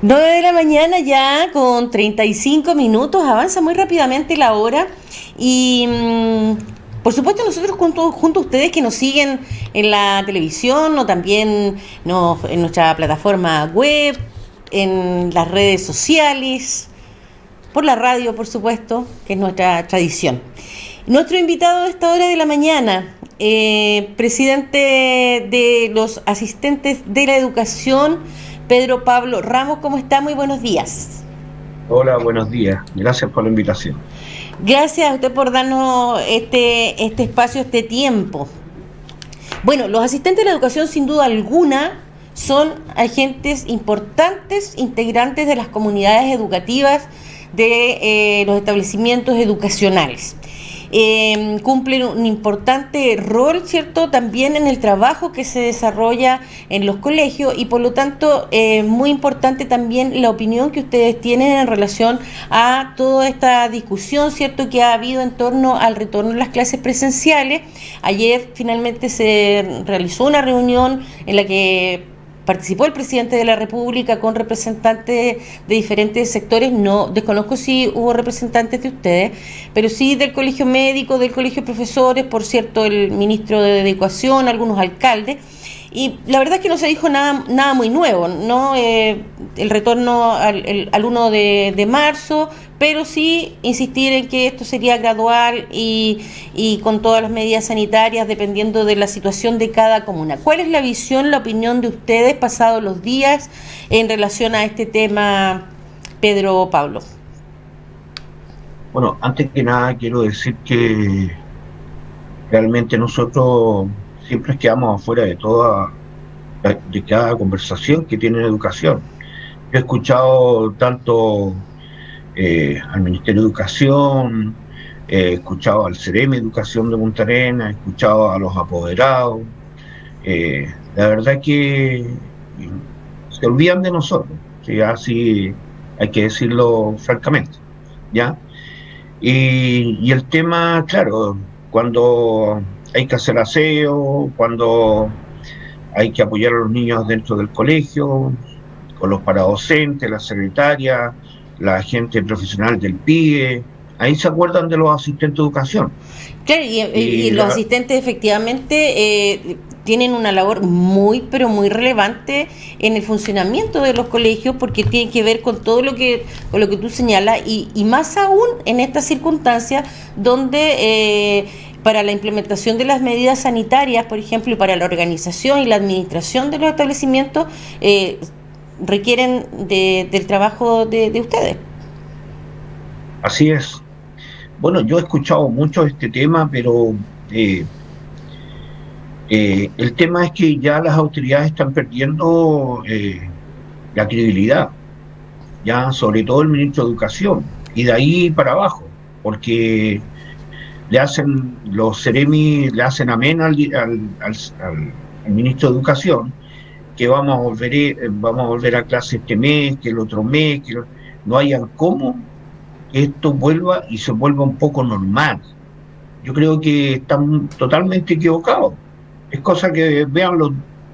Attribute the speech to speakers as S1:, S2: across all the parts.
S1: 9 de la mañana ya con 35 minutos, avanza muy rápidamente la hora y por supuesto nosotros junto a ustedes que nos siguen en la televisión o también en nuestra plataforma web, en las redes sociales, por la radio por supuesto, que es nuestra tradición. Nuestro invitado a esta hora de la mañana, presidente de los asistentes de la educación, Pedro Pablo Ramos, ¿cómo está? Muy buenos días.
S2: Hola, buenos días. Gracias por la invitación.
S1: Gracias a usted por darnos este espacio, este tiempo. Bueno, los asistentes de la educación sin duda alguna son agentes importantes, integrantes de las comunidades educativas de los establecimientos educacionales. Cumplen un importante rol, ¿cierto?, también en el trabajo que se desarrolla en los colegios y por lo tanto muy importante también la opinión que ustedes tienen en relación a toda esta discusión, ¿cierto?, que ha habido en torno al retorno a las clases presenciales. Ayer finalmente se realizó una reunión en la que participó el presidente de la República con representantes de diferentes sectores. No desconozco si hubo representantes de ustedes, pero sí del Colegio Médico, del Colegio de Profesores, por cierto, el ministro de Educación, algunos alcaldes. Y la verdad es que no se dijo nada muy nuevo, ¿no? El retorno al 1 de marzo, pero sí insistir en que esto sería gradual y con todas las medidas sanitarias dependiendo de la situación de cada comuna. ¿Cuál es la visión, la opinión de ustedes pasados los días en relación a este tema, Pedro Pablo?
S2: Bueno, antes que nada quiero decir que realmente nosotros siempre quedamos afuera de cada conversación que tiene educación. Yo he escuchado tanto al Ministerio de Educación, he escuchado al CEREMI Educación de Punta Arenas, he escuchado a los apoderados. La verdad que se olvidan de nosotros, ¿sí? Así hay que decirlo francamente, ¿ya? Y el tema, claro, cuando hay que hacer aseo, cuando hay que apoyar a los niños dentro del colegio, con los paradocentes, la secretaria, la gente profesional del PIE, ahí se acuerdan de los asistentes de educación.
S1: Claro, y
S2: Y
S1: los
S2: la,
S1: asistentes efectivamente tienen una labor muy, pero muy relevante en el funcionamiento de los colegios porque tiene que ver con lo que tú señalas y más aún en estas circunstancias donde para la implementación de las medidas sanitarias, por ejemplo, y para la organización y la administración de los establecimientos, requieren del trabajo de ustedes.
S2: Así es. Bueno, yo he escuchado mucho este tema, pero eh, el tema es que ya las autoridades están perdiendo la credibilidad, ya sobre todo el ministro de Educación, y de ahí para abajo, porque los Ceremi le hacen amén al ministro de Educación, que vamos a volver a clase este mes, que el otro mes, no hayan cómo que esto vuelva y se vuelva un poco normal. Yo creo que están totalmente equivocados. Es cosa que vean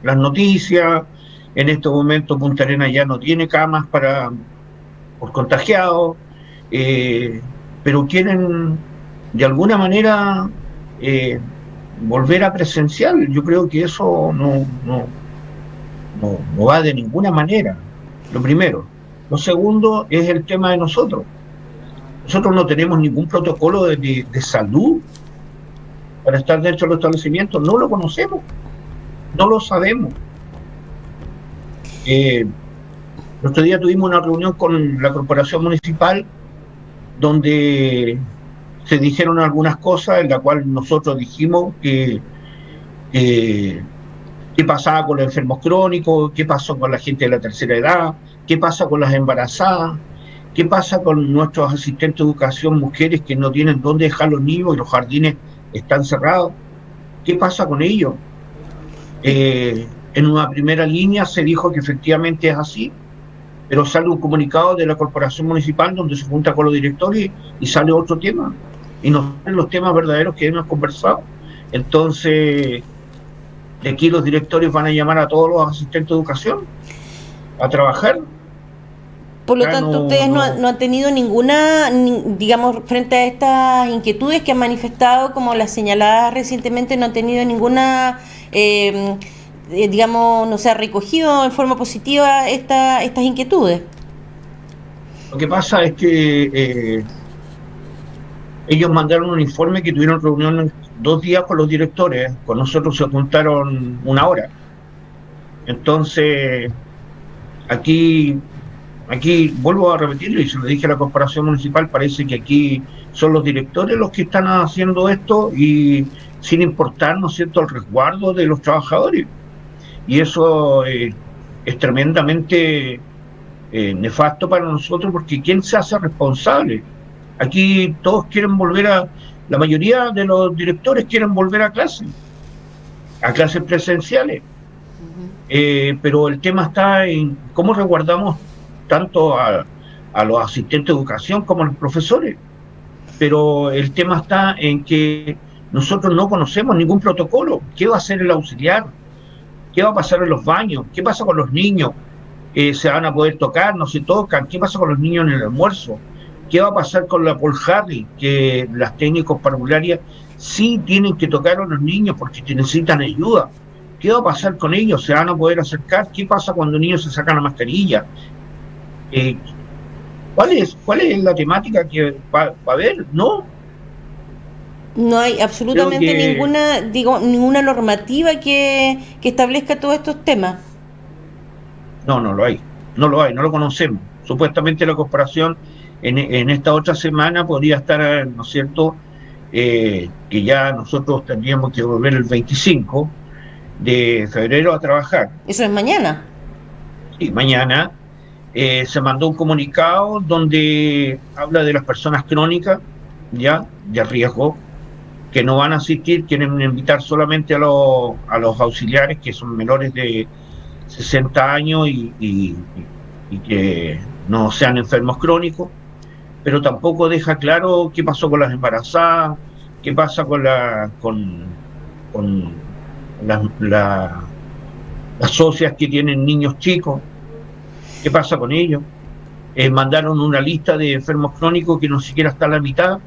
S2: las noticias. En estos momentos Punta Arenas ya no tiene camas por contagiados, eh, pero quieren de alguna manera eh, volver a presencial. Yo creo que eso no va de ninguna manera, lo primero. Lo segundo es el tema de nosotros. Nosotros no tenemos ningún protocolo de salud para estar dentro de los establecimientos, no lo conocemos, no lo sabemos. El otro día tuvimos una reunión con la corporación municipal donde se dijeron algunas cosas en la cual nosotros dijimos que qué pasaba con los enfermos crónicos, qué pasó con la gente de la tercera edad, qué pasa con las embarazadas, qué pasa con nuestros asistentes de educación, mujeres que no tienen dónde dejar los niños y los jardines están cerrados, qué pasa con ellos. En una primera línea se dijo que efectivamente es así, pero sale un comunicado de la corporación municipal donde se junta con los directores y sale otro tema, y no salen los temas verdaderos que hemos conversado. Entonces, de aquí los directores van a llamar a todos los asistentes de educación a trabajar.
S1: Por lo
S2: Acá
S1: tanto, ustedes no han tenido ninguna, digamos, frente a estas inquietudes que han manifestado, como las señaladas recientemente, no han tenido ninguna, digamos, no se ha recogido en forma positiva estas inquietudes.
S2: lo que pasa es que ellos mandaron un informe que tuvieron reuniones 2 días con los directores, con nosotros se juntaron 1 hora. Entonces, aquí, aquí vuelvo a repetirlo y se lo dije a la corporación municipal, parece que aquí son los directores los que están haciendo esto y sin importar, ¿no es cierto?, el resguardo de los trabajadores. Y eso es tremendamente nefasto para nosotros porque ¿quién se hace responsable? Aquí todos quieren la mayoría de los directores quieren volver a clases presenciales. Pero el tema está en cómo resguardamos tanto a los asistentes de educación como a los profesores. Pero el tema está en que nosotros no conocemos ningún protocolo. ¿Qué va a hacer el auxiliar? ¿Qué va a pasar en los baños? ¿Qué pasa con los niños? ¿Se van a poder tocar? ¿No se tocan? ¿Qué pasa con los niños en el almuerzo? ¿Qué va a pasar con la Paul Harry? Que las técnicos parvularias sí tienen que tocar a los niños porque necesitan ayuda. ¿Qué va a pasar con ellos? ¿Se van a poder acercar? ¿Qué pasa cuando niños se sacan la mascarilla? Eh, ¿Cuál es la temática que va a haber?
S1: No hay
S2: Creo
S1: absolutamente
S2: que
S1: ninguna normativa que establezca todos estos temas.
S2: no lo hay, no lo conocemos. Supuestamente la corporación en esta otra semana podría estar, ¿no es cierto?, que ya nosotros tendríamos que volver el 25 de febrero a trabajar.
S1: Eso es mañana.
S2: Y mañana se mandó un comunicado donde habla de las personas crónicas, ya, de riesgo, que no van a asistir, quieren invitar solamente a los auxiliares que son menores de 60 años y que no sean enfermos crónicos, pero tampoco deja claro qué pasó con las embarazadas, qué pasa con las socias que tienen niños chicos, qué pasa con ellos. Mandaron una lista de enfermos crónicos que no siquiera está a la mitad.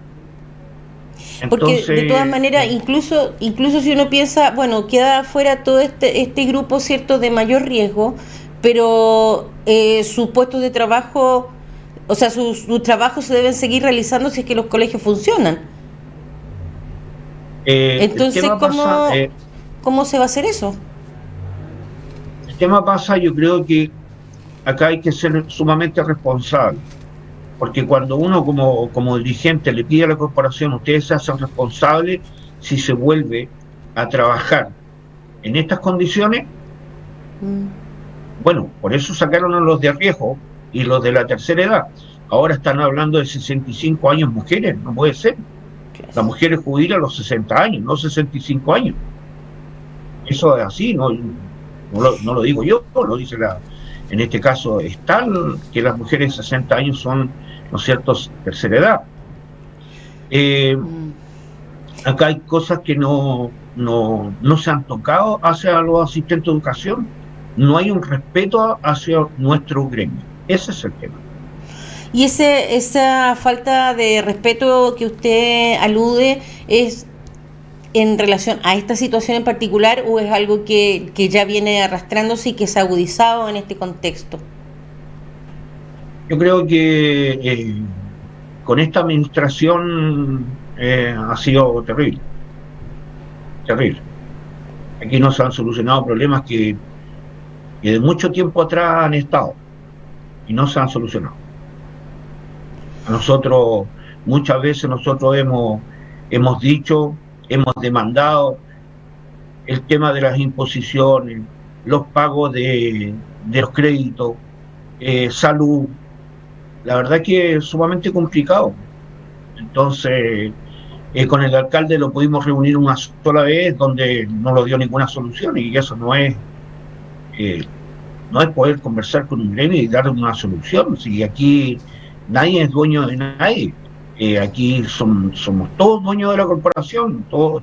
S1: Porque
S2: Entonces,
S1: de todas maneras, incluso si uno piensa, bueno, queda fuera todo este grupo, cierto, de mayor riesgo, pero sus puestos de trabajo, o sea, sus trabajos se deben seguir realizando si es que los colegios funcionan. Entonces, ¿cómo se va a hacer eso?
S2: El tema pasa, yo creo que acá hay que ser sumamente responsable, porque cuando uno como dirigente le pide a la corporación, ustedes se hacen responsables si se vuelve a trabajar en estas condiciones, bueno, por eso sacaron a los de riesgo y los de la tercera edad. Ahora están hablando de 65 años mujeres, no puede ser. Las mujeres jubilan a los 60 años, no 65 años. Eso es así, no lo digo yo, lo dice en este caso es tal que las mujeres de 60 años son, ¿no es cierto?, tercera edad. Acá hay cosas que no se han tocado hacia los asistentes de educación. No hay un respeto hacia nuestro gremio. Ese es el tema.
S1: ¿Y esa falta de respeto que usted alude es en relación a esta situación en particular o es algo que ya viene arrastrándose y que se ha agudizado en este contexto?
S2: Yo creo que con esta administración ha sido terrible. Terrible. Aquí no se han solucionado problemas que de mucho tiempo atrás han estado y no se han solucionado. A nosotros, muchas veces nosotros hemos dicho, hemos demandado el tema de las imposiciones, los pagos de los créditos, salud. La verdad que es sumamente complicado. Entonces, con el alcalde lo pudimos reunir una sola vez donde no nos dio ninguna solución y eso no es poder conversar con un gremio y darle una solución. Si aquí nadie es dueño de nadie, aquí somos todos dueños de la corporación, todos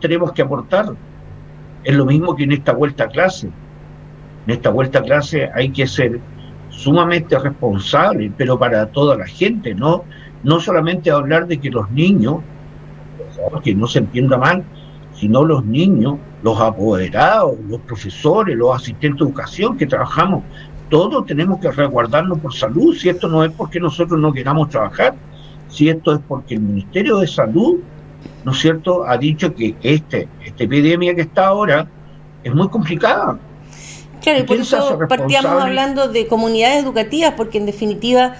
S2: tenemos que aportar. Es lo mismo que en esta vuelta a clase. En esta vuelta a clase hay que ser sumamente responsable, pero para toda la gente, no solamente hablar de que los niños, por favor, que no se entienda mal, sino los niños, los apoderados, los profesores, los asistentes de educación que trabajamos, todos tenemos que resguardarnos por salud, si esto no es porque nosotros no queramos trabajar, si esto es porque el Ministerio de Salud, ¿no es cierto?, ha dicho que esta epidemia que está ahora es muy complicada.
S1: Claro, y por eso partíamos hablando de comunidades educativas, porque en definitiva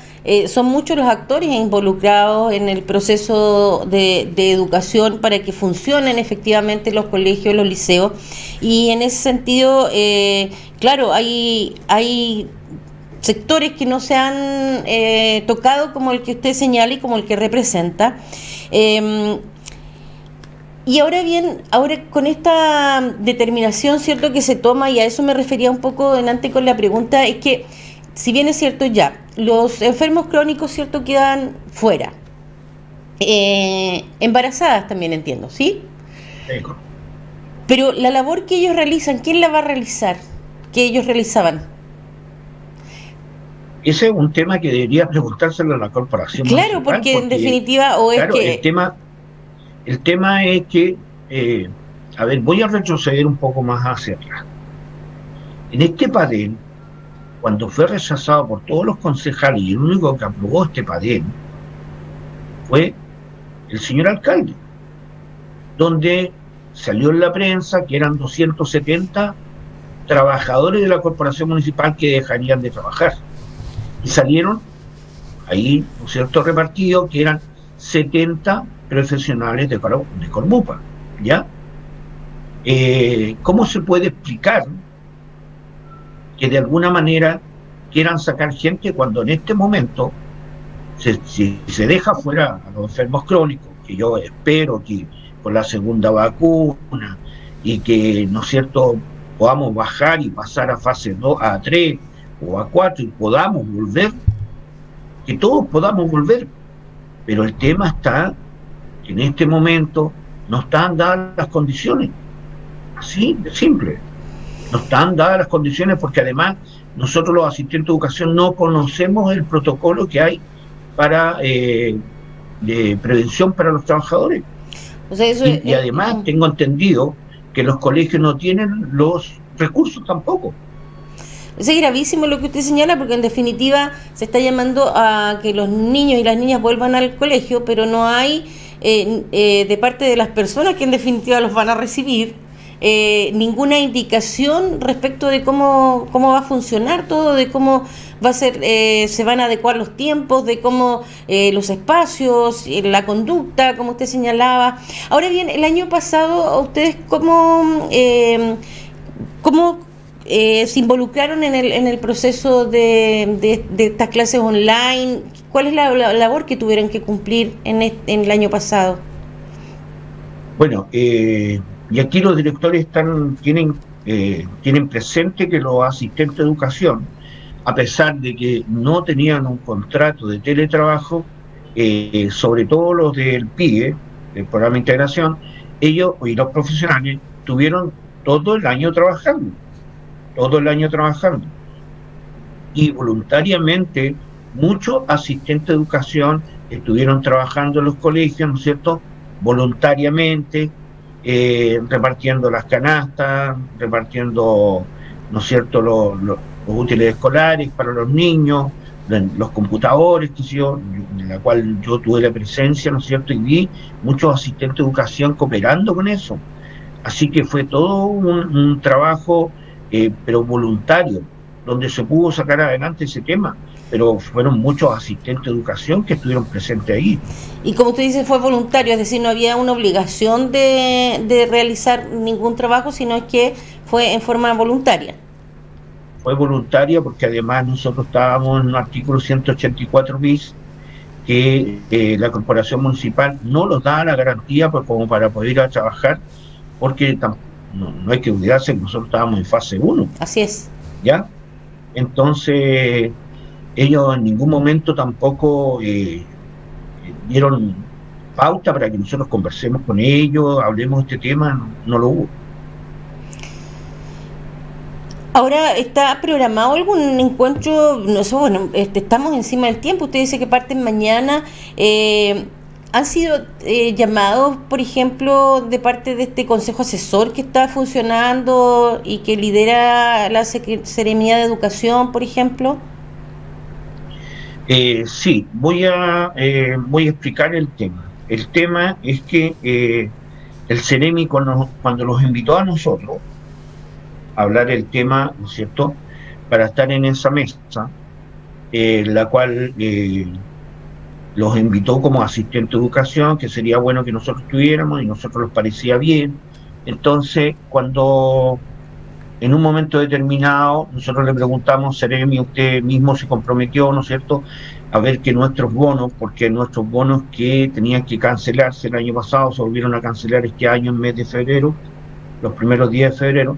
S1: son muchos los actores involucrados en el proceso de educación para que funcionen efectivamente los colegios, los liceos, y en ese sentido, claro, hay sectores que no se han tocado como el que usted señala y como el que representa. Y ahora bien, ahora con esta determinación, ¿cierto?, que se toma, y a eso me refería un poco delante con la pregunta, es que, si bien es cierto ya, los enfermos crónicos, ¿cierto?, quedan fuera. Embarazadas también entiendo, ¿sí?
S2: Sí.
S1: Pero la labor que ellos realizan, ¿quién la va a realizar? ¿Que ellos realizaban?
S2: Ese es un tema que debería preguntárselo a la corporación.
S1: Claro, porque en definitiva, o
S2: claro,
S1: es que...
S2: El tema es que, a ver, voy a retroceder un poco más hacia atrás. En este PADEN, cuando fue rechazado por todos los concejales y el único que aprobó este PADEN fue el señor alcalde, donde salió en la prensa que eran 270 trabajadores de la corporación municipal que dejarían de trabajar. Y salieron ahí, ¿no es cierto?, repartidos, que eran 70 profesionales de Corbupa, ¿ya? ¿Cómo se puede explicar que de alguna manera quieran sacar gente cuando en este momento si se deja fuera a los enfermos crónicos, que yo espero que con la segunda vacuna y que, ¿no es cierto?, podamos bajar y pasar a fase 2, a 3 o a 4 y podamos volver, que todos podamos volver, pero el tema está que en este momento no están dadas las condiciones, así de simple, no están dadas las condiciones porque además nosotros los asistentes de educación no conocemos el protocolo que hay para de prevención para los trabajadores. O sea, eso y además tengo entendido que los colegios no tienen los recursos tampoco.
S1: Es gravísimo lo que usted señala, porque en definitiva se está llamando a que los niños y las niñas vuelvan al colegio, pero no hay de parte de las personas que en definitiva los van a recibir ninguna indicación respecto de cómo va a funcionar todo, de cómo va a ser, se van a adecuar los tiempos, de cómo los espacios, la conducta, como usted señalaba. Ahora bien, el año pasado, ¿ustedes cómo se involucraron en el proceso de estas clases online? ¿Cuál es la labor que tuvieron que cumplir en el año pasado?
S2: Bueno, y aquí los directores tienen presente que los asistentes de educación, a pesar de que no tenían un contrato de teletrabajo, sobre todo los del PIE, del programa de integración, ellos y los profesionales tuvieron todo el año trabajando. Y voluntariamente muchos asistentes de educación estuvieron trabajando en los colegios, ¿no es cierto?, voluntariamente, repartiendo las canastas, repartiendo, ¿no es cierto?, los útiles escolares para los niños, los computadores, en la cual yo tuve la presencia, ¿no es cierto?, y vi muchos asistentes de educación cooperando con eso. Así que fue todo un trabajo pero voluntario, donde se pudo sacar adelante ese tema, pero fueron muchos asistentes de educación que estuvieron presentes ahí.
S1: Y como usted dice, fue voluntario, es decir, no había una obligación de realizar ningún trabajo, sino que fue en forma voluntaria.
S2: Fue voluntaria porque además nosotros estábamos en un artículo 184 bis, que la corporación municipal no nos da la garantía como para poder ir a trabajar, porque no hay que olvidarse que nosotros estábamos en fase 1.
S1: Así es.
S2: ¿Ya? Entonces, ellos en ningún momento tampoco dieron pauta para que nosotros conversemos con ellos, hablemos de este tema, no lo hubo.
S1: Ahora, ¿está programado algún encuentro? No sé, bueno, estamos encima del tiempo. Usted dice que parten mañana. ¿Han sido llamados, por ejemplo, de parte de este consejo asesor que está funcionando y que lidera la Seremía de Educación, por ejemplo?
S2: Sí, voy a explicar el tema. El tema es que el Ceremi cuando nos invitó a nosotros a hablar el tema, ¿no es cierto?, para estar en esa mesa, la cual los invitó como asistente de educación, que sería bueno que nosotros tuviéramos y nosotros nos parecía bien. Entonces, cuando en un momento determinado nosotros le preguntamos, Seremi, usted mismo se comprometió, ¿no es cierto?, a ver que nuestros bonos, porque nuestros bonos que tenían que cancelarse el año pasado se volvieron a cancelar este año en mes de febrero, los primeros días de febrero,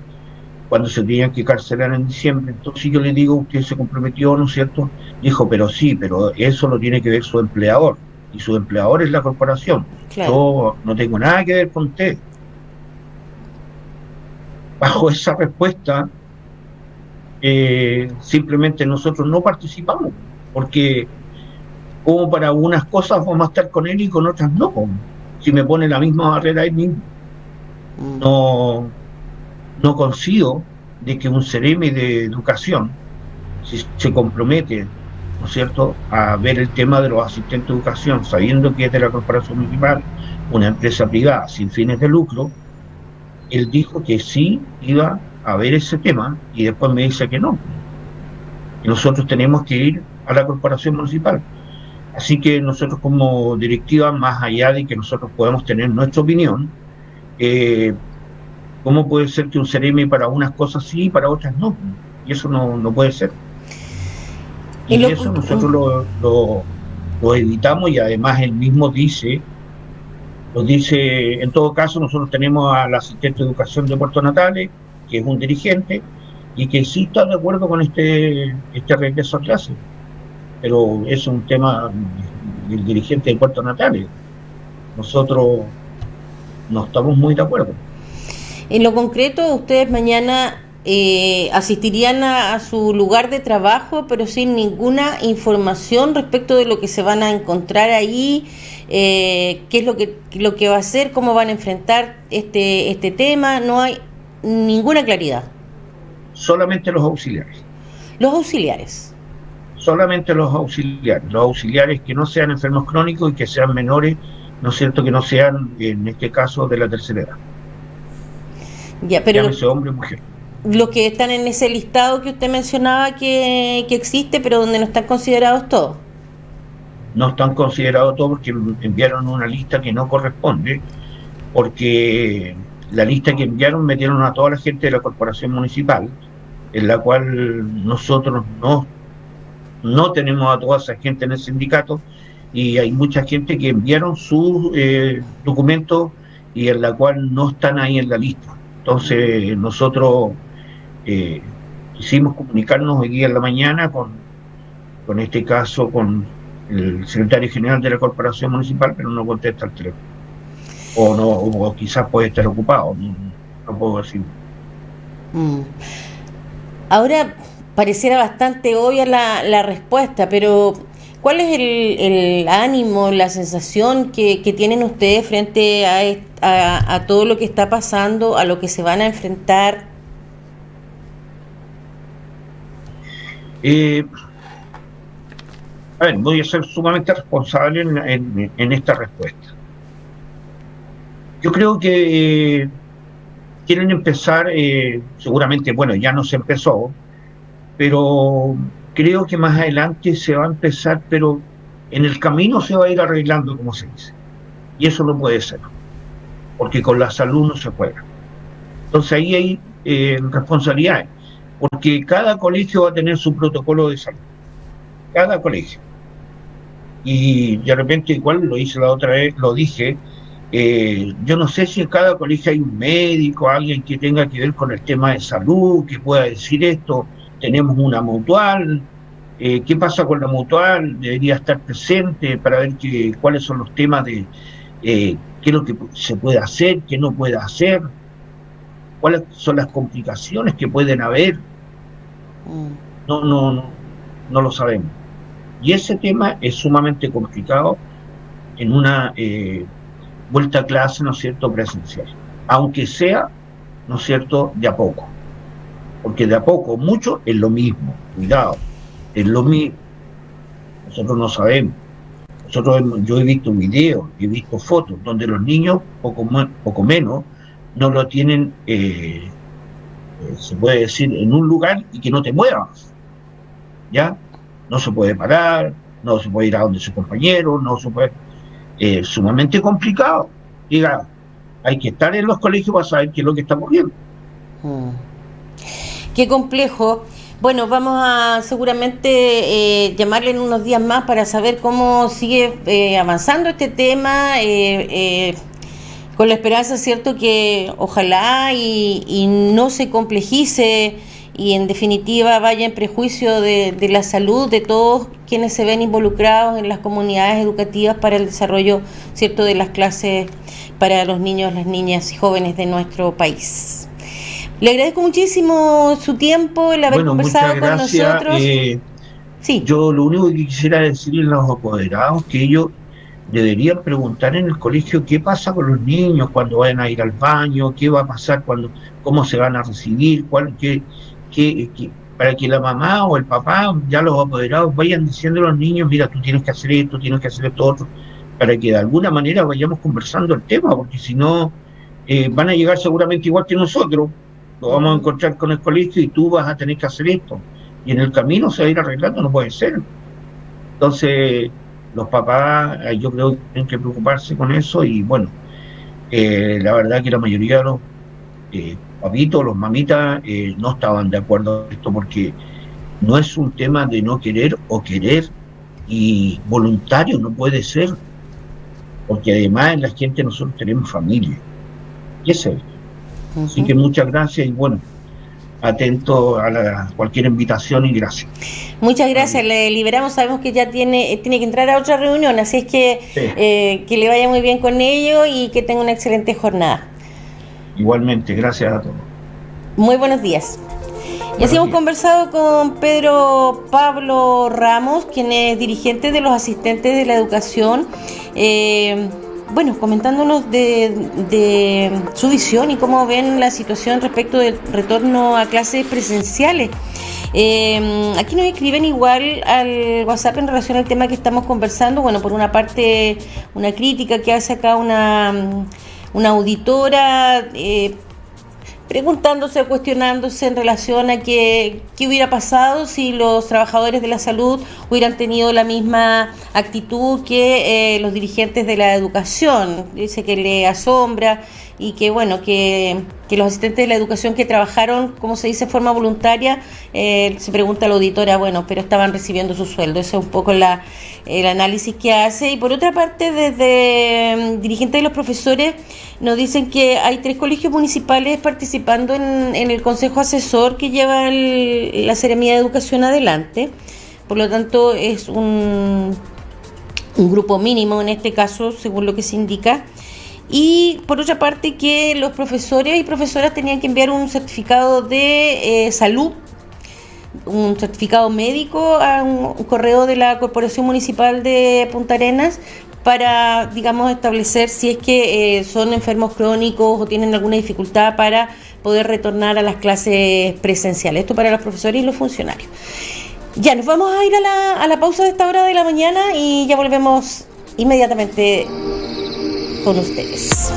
S2: cuando se tenían que cancelar en diciembre. Entonces yo le digo, usted se comprometió, ¿no es cierto? Dijo, pero sí, pero eso lo tiene que ver su empleador, y su empleador es la corporación.
S1: Claro.
S2: Yo no tengo nada que ver con usted. Bajo esa respuesta, simplemente nosotros no participamos, porque como para unas cosas vamos a estar con él y con otras no. Si me pone la misma barrera él mismo, no, no consigo de que un CEREMI de educación se compromete, ¿no es cierto?, a ver el tema de los asistentes de educación, sabiendo que es de la corporación municipal, una empresa privada sin fines de lucro. Él dijo que sí iba a ver ese tema y después me dice que no. Y nosotros tenemos que ir a la corporación municipal. Así que nosotros como directiva, más allá de que nosotros podamos tener nuestra opinión, ¿cómo puede ser que un CEREMI para unas cosas sí y para otras no? Y eso no puede ser. Y eso nosotros lo evitamos, y además él mismo lo dice, en todo caso nosotros tenemos al asistente de educación de Puerto Natales, que es un dirigente, y que sí está de acuerdo con este regreso a clase, pero es un tema del dirigente de Puerto Natales. Nosotros no estamos muy de acuerdo.
S1: En lo concreto, ustedes mañana asistirían a su lugar de trabajo, pero sin ninguna información respecto de lo que se van a encontrar ahí, qué es lo que va a hacer, cómo van a enfrentar este tema. No hay ninguna claridad.
S2: Solamente los auxiliares.
S1: Los auxiliares.
S2: Solamente los auxiliares que no sean enfermos crónicos y que sean menores, ¿no es cierto?, que no sean, en este caso, de la tercera edad.
S1: Ya, pero
S2: llámese hombre o mujer.
S1: Los que están en ese listado que usted mencionaba que existe, pero donde no están considerados todos.
S2: No están considerados todos porque enviaron una lista que no corresponde, porque la lista que enviaron metieron a toda la gente de la corporación municipal, en la cual nosotros no tenemos a toda esa gente en el sindicato, y hay mucha gente que enviaron sus documentos y en la cual no están ahí en la lista. Entonces nosotros quisimos comunicarnos hoy día en la mañana con este caso, con el secretario general de la corporación municipal, pero no contesta el teléfono. O quizás puede estar ocupado, no puedo decir.
S1: Ahora pareciera bastante obvia la respuesta, pero ¿cuál es el ánimo, la sensación que tienen ustedes frente a todo lo que está pasando, a lo que se van a enfrentar?
S2: A ver, voy a ser sumamente responsable en esta respuesta. Yo creo que quieren empezar, seguramente, bueno, ya no se empezó, pero creo que más adelante se va a empezar, pero en el camino se va a ir arreglando, como se dice. Y eso no puede ser, porque con la salud no se juega. Entonces ahí hay responsabilidades, porque cada colegio va a tener su protocolo de salud. Cada colegio. Y de repente, igual lo hice la otra vez, lo dije, yo no sé si en cada colegio hay un médico, alguien que tenga que ver con el tema de salud, que pueda decir esto. Tenemos una mutual, ¿qué pasa con la mutual? Debería estar presente para ver cuáles son los temas de qué es lo que se puede hacer, qué no puede hacer, cuáles son las complicaciones que pueden haber. No lo sabemos. Y ese tema es sumamente complicado en una vuelta a clase, ¿no es cierto?, presencial. Aunque sea, ¿no es cierto?, de a poco. Porque de a poco, mucho es lo mismo. Cuidado, es lo mismo. Nosotros no sabemos. Yo he visto videos, he visto fotos donde los niños, poco menos, no lo tienen, se puede decir, en un lugar y que no te muevas. ¿Ya? No se puede parar, no se puede ir a donde su compañero, no se puede... sumamente complicado. Diga, hay que estar en los colegios para saber qué es lo que está ocurriendo.
S1: Qué complejo. Bueno, vamos a seguramente llamarle en unos días más para saber cómo sigue avanzando este tema, con la esperanza, cierto, que ojalá y no se complejice y en definitiva vaya en prejuicio de la salud de todos quienes se ven involucrados en las comunidades educativas para el desarrollo, cierto, de las clases para los niños, las niñas y jóvenes de nuestro país. Le agradezco muchísimo su tiempo, el haber conversado con nosotros.
S2: Sí. Yo lo único que quisiera decirle a los apoderados que ellos deberían preguntar en el colegio qué pasa con los niños cuando vayan a ir al baño, qué va a pasar cómo se van a recibir, para que la mamá o el papá, ya los apoderados, vayan diciendo a los niños, mira, tú tienes que hacer esto, tienes que hacer esto otro, para que de alguna manera vayamos conversando el tema, porque si no, van a llegar seguramente igual que nosotros, lo vamos a encontrar con el colegio y tú vas a tener que hacer esto. Y en el camino se va a ir arreglando, no puede ser. Entonces, los papás, yo creo que tienen que preocuparse con eso y bueno, la verdad que la mayoría de los papitos, los mamitas, no estaban de acuerdo con esto porque no es un tema de no querer o querer y voluntario, no puede ser. Porque además en la gente nosotros tenemos familia. Y eso es. Así que muchas gracias y bueno, atento a cualquier invitación y gracias.
S1: Muchas gracias, le liberamos, sabemos que ya tiene que entrar a otra reunión, así es que, sí. Que le vaya muy bien con ello y que tenga una excelente jornada.
S2: Igualmente, gracias a todos.
S1: Muy buenos días. Y así hemos conversado con Pedro Pablo Ramos, quien es dirigente de los asistentes de la educación, bueno, comentándonos de su visión y cómo ven la situación respecto del retorno a clases presenciales. Aquí nos escriben igual al WhatsApp en relación al tema que estamos conversando. Bueno, por una parte, una crítica que hace acá una auditora, preguntándose o cuestionándose en relación a qué hubiera pasado si los trabajadores de la salud hubieran tenido la misma actitud que los dirigentes de la educación. Dice que le asombra y que bueno, que los asistentes de la educación que trabajaron, como se dice, de forma voluntaria, se pregunta a la auditora, bueno, pero estaban recibiendo su sueldo. Ese es un poco el análisis que hace. Y por otra parte, desde dirigentes de los profesores nos dicen que hay 3 colegios municipales participando en el consejo asesor que lleva la Seremía de Educación adelante. Por lo tanto, es un grupo mínimo en este caso, según lo que se indica. Y por otra parte, que los profesores y profesoras tenían que enviar un certificado de salud, un certificado médico a un correo de la Corporación Municipal de Punta Arenas para, digamos, establecer si es que son enfermos crónicos o tienen alguna dificultad para poder retornar a las clases presenciales. Esto para los profesores y los funcionarios. Ya, nos vamos a ir a la pausa de esta hora de la mañana y ya volvemos inmediatamente con ustedes.